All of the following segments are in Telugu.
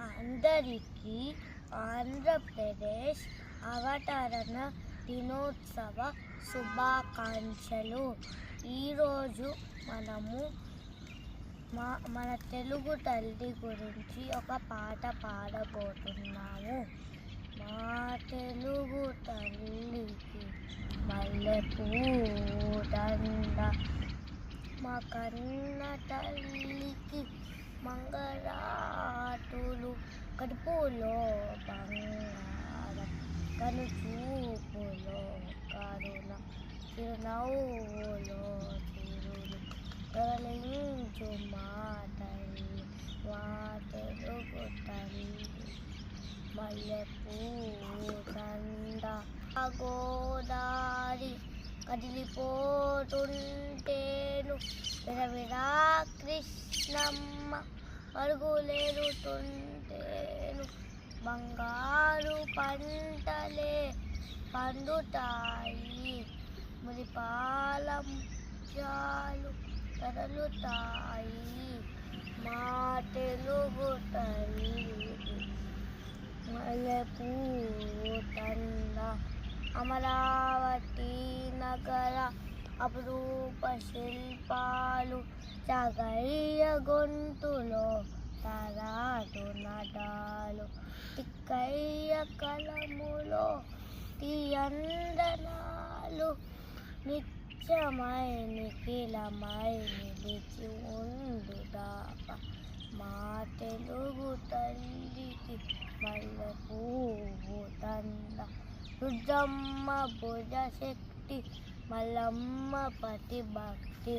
అందరికీ ఆంధ్రప్రదేశ్ అవతరణ దినోత్సవ శుభాకాంక్షలు. ఈరోజు మనము మన తెలుగు తల్లి గురించి ఒక పాట పాడబోతున్నాము. మా తెలుగు తల్లికి మల్లెపూదండ, మా కన్న తల్లికి మంగళాటులు, కడుపులో బంగారం, కనుచూపులో కరుణ, చిరునవ్వులో చిరులు తరలించు మా తల్లి, మా తెలుగు తల్లి మల్లెపూదండ. గోదారి కదిలిపోతుంటేను విరవిరా కృష్ణమ్మ పరుగులేరుతుంటేను, బంగారు పంటలే పండుతాయి, మురిపాల ముత్యాలు తరలుతాయి. మా తెలుగు తల్లి మల్లెపూదండ. అమరావతి నగర అపురూప శిల్పాలు, చాగయ్య గొంతులో తరాటు నడాలు, తిక్కయ్య కలములో తీయందనాలు, నిత్యమై నిఖిలమై నిలిచి ఉండుదాప మా తెలుగు తల్లికి మల్లెపూదండ. రుద్రమ్మ భుజశక్తి, మల్లమ్మ పతి భక్తి,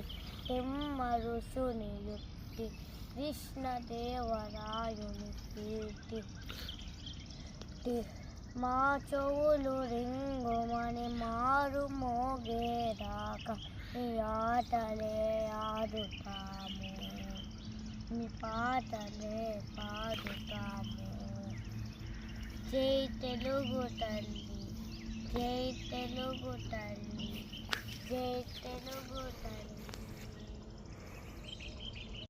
తిమ్మ ఋషుని యుక్తి, కృష్ణదేవరాయుని కీర్తి. మా చెవులు రింగుమని మారు మోగేదాకా నీ ఆటలే ఆడుతాము, నీ పాటలే పాడుతాము. జై తెలుగు తల్లి, జై తెలుగు తల్లి, జై తెలుగు తల్లి.